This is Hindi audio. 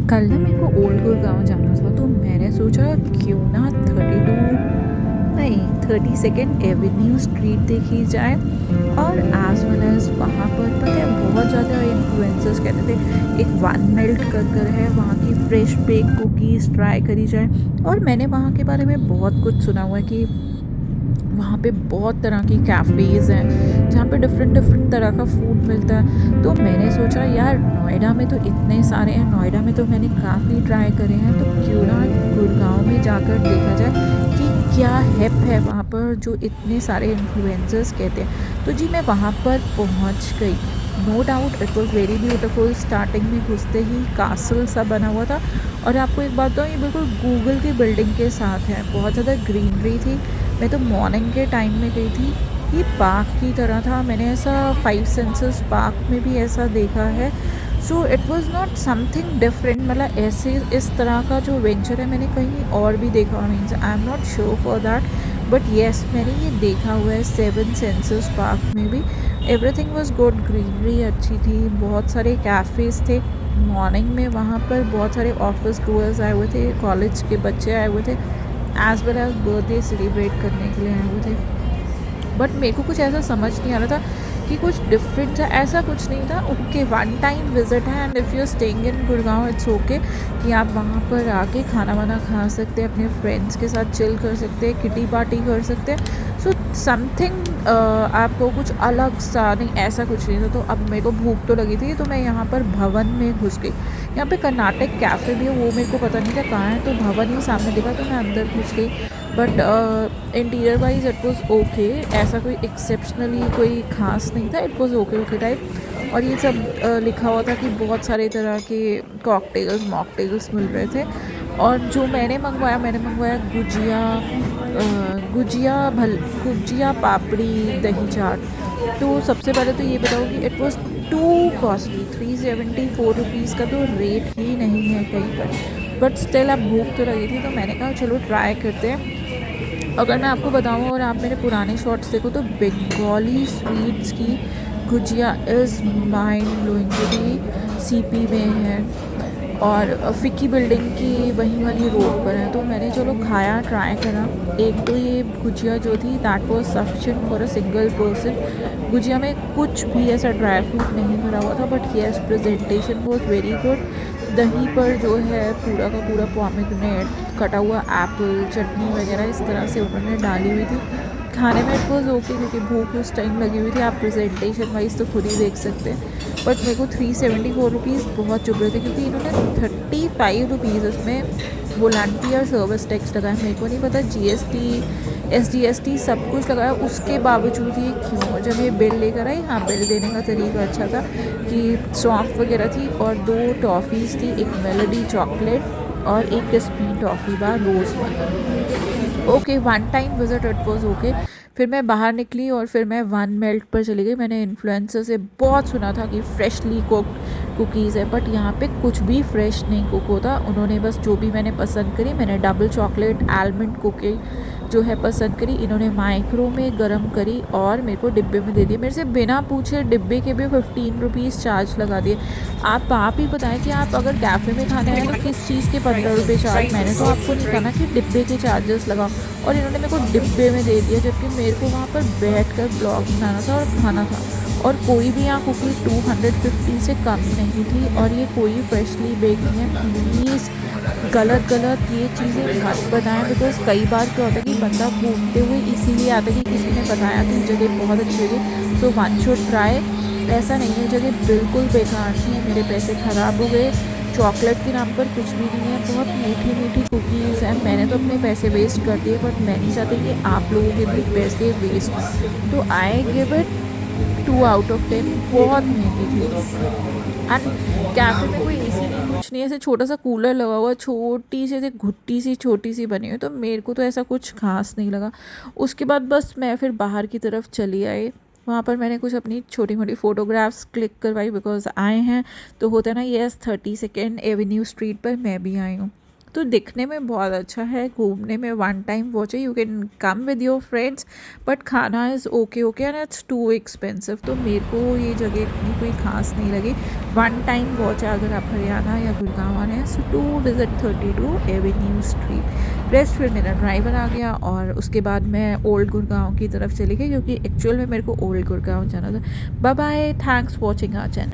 कल ना मेरे को ओल्ड गुड़गांव जाना था, तो मैंने सोचा क्यों ना 32nd एवेन्यू स्ट्रीट देखी जाए। और एज वेल एज वहाँ पर पता है बहुत ज़्यादा इन्फ्लुएंसर्स कहते थे एक वन मेल्ट कर है, वहाँ की फ्रेश बेक कुकीज़ ट्राई करी जाए। और मैंने वहाँ के बारे में बहुत कुछ सुना हुआ है कि वहाँ पे बहुत तरह की कैफ़ेज़ हैं जहाँ पे डिफरेंट डिफरेंट तरह का फूड मिलता है। तो मैंने सोचा यार नोएडा में तो इतने सारे हैं, नोएडा में तो मैंने काफ़ी ट्राई करे हैं, तो क्यों ना गुड़गांव में जाकर देखा जाए कि क्या हिप है वहाँ पर जो इतने सारे इन्फ्लुएंसर्स कहते हैं। तो जी मैं वहाँ पर पहुँच गई। No doubt it was very beautiful. Starting में घुसते ही कासल सा बना हुआ था, और आपको एक बात बताऊँ, ये बिल्कुल गूगल की बिल्डिंग के साथ है। बहुत ज़्यादा ग्रीनरी थी। मैं तो मॉर्निंग के टाइम में गई थी। ये पार्क की तरह था, मैंने ऐसा फाइव सेंसेस पार्क में भी ऐसा देखा है। So it was not something different, मतलब ऐसे इस तरह का जो वेंचर है मैंने कहीं और भी देखा, means I am not sure for that, but yes मैंने ये देखा हुआ है सेवन सेंसेस पार्क में भी। एवरीथिंग वाज गुड, ग्रीनरी अच्छी थी, बहुत सारे कैफ़ेज़ थे। मॉर्निंग में वहाँ पर बहुत सारे ऑफिस गोअर्स आए हुए थे, कॉलेज के बच्चे आए हुए थे, as well as birthday celebrate करने के लिए आए हुए थे। बट मेरे को कुछ ऐसा समझ नहीं आ रहा था कि कुछ डिफरेंट है, ऐसा कुछ नहीं था। ओके वन टाइम विजिट है, and if you staying in Gurgaon it's okay कि आप वहाँ पर आके खाना वाना खा सकते हैं, अपने फ्रेंड्स के साथ चिल कर सकते हैं, किटी पार्टी कर सकते हैं। सो समथिंग आपको कुछ अलग सा नहीं, ऐसा कुछ नहीं था। तो अब मेरे को भूख तो लगी थी, तो मैं यहाँ पर भवन में घुस गई। यहाँ पे कर्नाटक कैफ़े भी है, वो मेरे को पता नहीं था कहाँ है, तो भवन ही सामने दिखा तो मैं अंदर घुस गई। But interior wise it was okay, ऐसा कोई एक्सेप्शनली कोई खास नहीं था, it was okay okay type. और ये सब लिखा हुआ था कि बहुत सारे तरह के कॉकटेल्स मॉकटेल्स मिल रहे थे। और जो मैंने मंगवाया गुजिया पापड़ी दही चाट। तो सबसे पहले तो ये बताओ कि it was to costly, 374 rupees का तो रेट ही नहीं है कहीं पर। बट स्टिल अब भूख तो लगी थी, तो मैंने कहा चलो ट्राई करते हैं। अगर मैं आपको बताऊँ और आप मेरे पुराने शॉर्ट्स देखो तो बंगाली स्वीट्स की गुजिया इज़ माइंड ब्लोइंग, जो भी सीपी में है और फिक्की बिल्डिंग की वहीं वाली रोड पर है। तो मैंने चलो खाया, ट्राई करा। एक तो ये गुजिया जो थी that was sufficient for a single person. Gujiya में कुछ भी ऐसा ड्राई फ्रूट नहीं भरा हुआ था, but yes presentation was very good. दही पर जो है पूरा का पूरा पोमेग्रेनेट, कटा हुआ एप्पल, चटनी वगैरह इस तरह से उन्होंने डाली हुई थी। खाने में इट वॉज़ ओके क्योंकि भूख उस टाइम लगी हुई थी। आप प्रेजेंटेशन वाइज तो खुद ही देख सकते हैं। बट मेरे को 374 रुपीज़ बहुत चुभ रहे थे, क्योंकि इन्होंने 35 रुपीज़ उसमें वॉलंटियर सर्विस टैक्स लगाया। मेरे को नहीं पता GST SGST सब कुछ लगाया, उसके बावजूद ये क्यों। जब ये बिल लेकर आई, हाँ बिल देने का तरीका अच्छा था कि सौंफ वगैरह थी और 2 टॉफ़ीज़ थी, एक मेलोडी चॉकलेट और एक क्रिस्पी टॉफ़ी बार रोज़ में। Okay one time visit it was okay. फिर मैं बाहर निकली और फिर मैं वन मेल्ट पर चली गई। मैंने इन्फ्लुएंसर से बहुत सुना था कि फ्रेशली कुक्ड कुकीज़ है, बट यहाँ पे कुछ भी फ्रेश नहीं कुक होता। उन्होंने बस जो भी मैंने पसंद करी, मैंने डबल चॉकलेट आलमंड कुकी जो है पसंद करी, इन्होंने माइक्रो में गर्म करी और मेरे को डिब्बे में दे दिए। मेरे से बिना पूछे डिब्बे के भी 15 रुपीज़ चार्ज लगा दिए। आप ही बताएं कि आप अगर कैफ़े में खाने आए तो किस चीज़ के 15 रुपये चार्ज। मैंने तो आपको नहीं कहा ना कि डिब्बे के चार्जेस लगाओ, और इन्होंने मेरे को डिब्बे में दे दिया, जबकि मेरे को वहाँ पर बैठ कर ब्लॉग बनाना था और खाना था। और कोई भी यहाँ कुकी 250 से कम नहीं थी, और ये कोई फ्रेशली बेक नहीं है। प्लीज़ गलत ये चीज़ें मत बताएं, बिकॉज कई बार क्या होता है कि बंदा घूमते हुए इसीलिए आता है कि किसी ने बताया कि जगह बहुत अच्छी होगी, सो वन शुड ट्राई। ऐसा नहीं है, जगह बिल्कुल बेकार थी, मेरे पैसे ख़राब हो गए। चॉकलेट के नाम पर कुछ भी नहीं है, बहुत मीठी मीठी कुकीज़ हैं। मैंने तो अपने पैसे वेस्ट कर दिए, बट मैं नहीं चाहती कि आप लोगों के भी पैसे वेस्ट हों। तो I give it 2 out of 10। बहुत महंगी थी। एंड कैफ़े में कोई एसी नहीं, कुछ नहीं, ऐसे छोटा सा कूलर लगा हुआ, छोटी सी ऐसे घुट्टी सी छोटी सी बनी हुई, तो मेरे को तो ऐसा कुछ खास नहीं लगा। उसके बाद बस मैं फिर बाहर की तरफ चली आई। वहाँ पर मैंने कुछ अपनी छोटी मोटी फ़ोटोग्राफ्स क्लिक करवाई, बिकॉज आए हैं तो होता है ना, यस 32nd एवेन्यू स्ट्रीट पर मैं भी आई हूँ। तो दिखने में बहुत अच्छा है, घूमने में वन टाइम वॉच है, you can come with your friends, but खाना is okay okay and it's too expensive. तो मेरे को ये जगह इतनी कोई खास नहीं लगी। वन टाइम वॉच है अगर आप हरियाणा या गुड़गांव आने हैं, so to visit 32 avenue street. Rest फिर मेरा ड्राइवर आ गया और उसके बाद मैं ओल्ड गुड़गांव की तरफ चली गई, क्योंकि एक्चुअल में मेरे को ओल्ड गुड़गांव जाना था। Bye bye, thanks watching our channel.